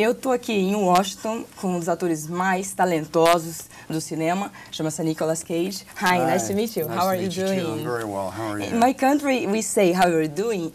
Eu tô aqui em Washington com um dos atores mais talentosos do cinema, chama-se Nicolas Cage. Hi, nice to meet you. Nice How are to you meet you doing? too. I'm very well. How are you? In my country, we say how you're doing.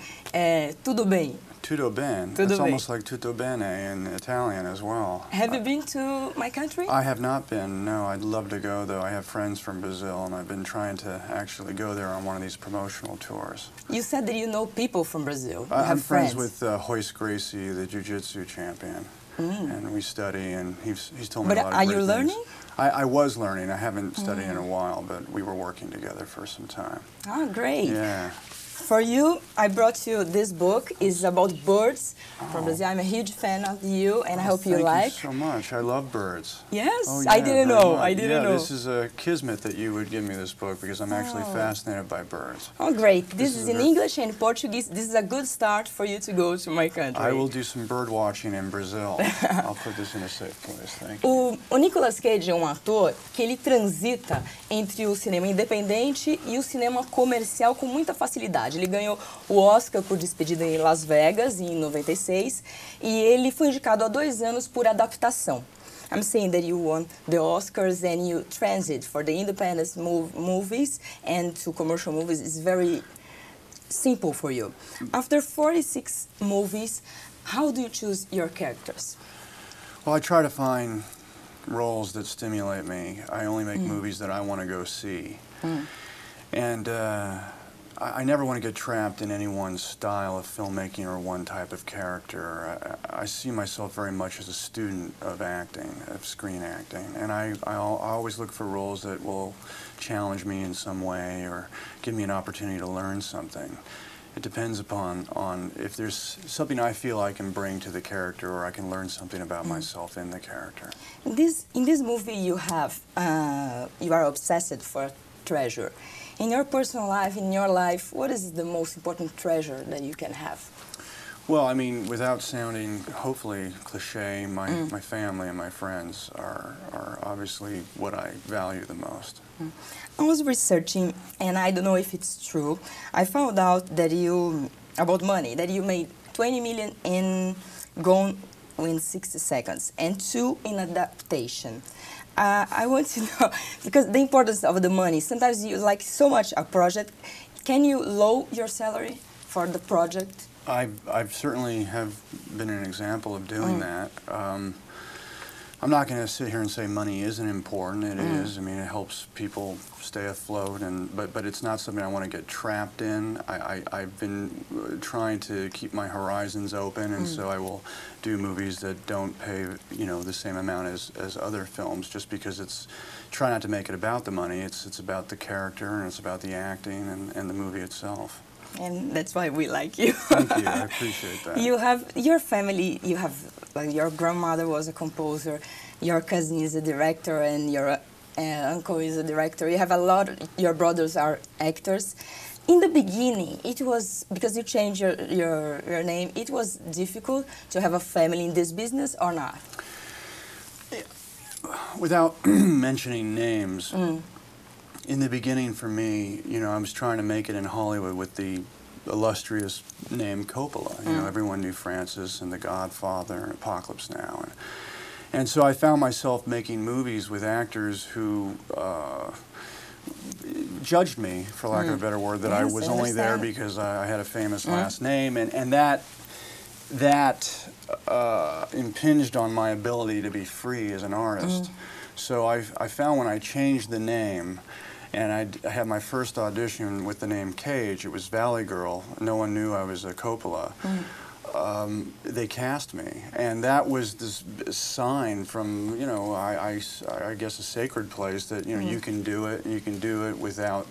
Tudo bem. Tutto bene. Tudo It's bem. almost like tutto bene in Italian as well. Have you been to my country? I have not been, no. I'd love to go, though. I have friends from Brazil, and I've been trying to actually go there on one of these promotional tours. You said that you know people from Brazil. You I'm have friends with Hoist Gracie, the jiu-jitsu champion, Mm. and we study, and he's told me But a lot of are great you things. learning? I was learning. I haven't studied in a while, but we were working together for some time. Ah, great. Yeah. For you, I brought you this book. It's about birds from Brazil. I'm a huge fan of you, and I hope you like. Thank you so much. I love birds. Yes? Oh, yeah, I didn't very know. much. I didn't know. This is a kismet that you would give me this book because I'm actually fascinated by birds. Oh, great. This This is is in very- English and Portuguese. This is a good start for you to go to my country. I will do some bird watching in Brazil. I'll put this in a safe place. Thank you. O Nicolas Cage é um ator que ele transita entre o cinema independente e o cinema comercial com muita facilidade. Ele ganhou o Oscar por Despedida em Las Vegas, em 96, e ele foi indicado há 2 anos por adaptação. I'm saying that you won the Oscars and you transit for the independent movies and to commercial movies is very simple for you. After 46 movies, how do you choose your characters? Well, I try to find roles that stimulate me. I only make movies that I want to go see. And I never want to get trapped in any one style of filmmaking or one type of character. I see myself very much as a student of acting, of screen acting, and I always look for roles that will challenge me in some way or give me an opportunity to learn something. It depends on if there's something I feel I can bring to the character or I can learn something about myself in the character. In this movie, you are obsessed for treasure. In your personal life, in your life, what is the most important treasure that you can have? Well, I mean, without sounding hopefully cliche, my family and my friends are obviously what I value the most. I was researching, and I don't know if it's true. I found out that about money, that you made 20 million in Gone in 60 Seconds and 2 in adaptation. I want to know, because the importance of the money, sometimes you like so much a project, can you lower your salary for the project? I've certainly have been an example of doing that. I'm not going to sit here and say money isn't important. It is. I mean, it helps people stay afloat, but it's not something I want to get trapped in. I've been trying to keep my horizons open, and so I will do movies that don't pay, the same amount as other films, just because try not to make it about the money. It's about the character, and it's about the acting and the movie itself. And that's why we like you. Thank you. I appreciate that. You have your family. You have your grandmother was a composer, your cousin is a director, and your uncle is a director. You have a lot. Your brothers are actors. In the beginning, it was because you changed your name. It was difficult to have a family in this business, or not? Without mentioning names. In the beginning, for me, I was trying to make it in Hollywood with the illustrious name Coppola. Everyone knew Francis and The Godfather and Apocalypse Now. And so I found myself making movies with actors who judged me, for lack of a better word, that I was only there because I had a famous last name. And that impinged on my ability to be free as an artist. So I found when I changed the name, and I had my first audition with the name Cage. It was Valley Girl. No one knew I was a Coppola. They cast me, and that was this sign from, I guess a sacred place that, you can do it, and you can do it without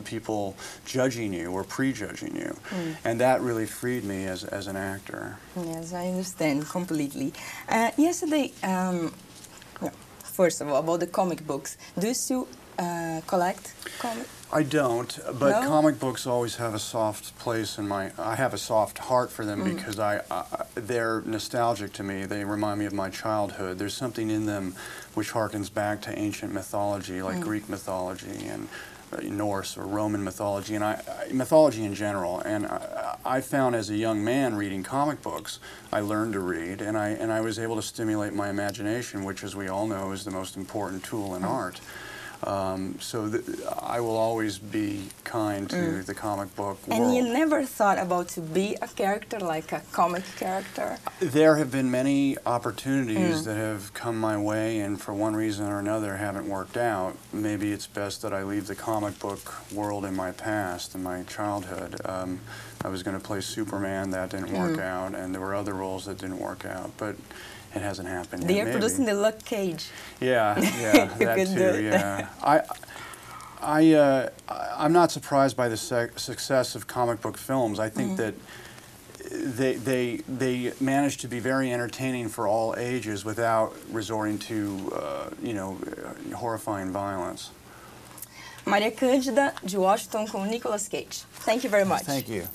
people judging you or prejudging you. And that really freed me as an actor. Yes, I understand completely. Yesterday, first of all, about the comic books, do you still collect comics? I don't, but No? comic books always have a soft place in I have a soft heart for them because they're nostalgic to me. They remind me of my childhood. There's something in them which harkens back to ancient mythology, like Greek mythology and Norse or Roman mythology, and mythology in general. And I found as a young man reading comic books, I learned to read, and I was able to stimulate my imagination, which, as we all know, is the most important tool in art. So I will always be kind to the comic book world. And you never thought about to be a character, like a comic character? There have been many opportunities that have come my way, and for one reason or another haven't worked out. Maybe it's best that I leave the comic book world in my past, in my childhood. I was going to play Superman, that didn't work out, and there were other roles that didn't work out, but it hasn't happened yet. They are producing the Nicolas Cage. Yeah, that too, yeah. I'm not surprised by the success of comic book films. I think that they manage to be very entertaining for all ages without resorting to, horrifying violence. Maria Cândida, de Washington, com Nicolas Cage. Thank you very much. Thank you.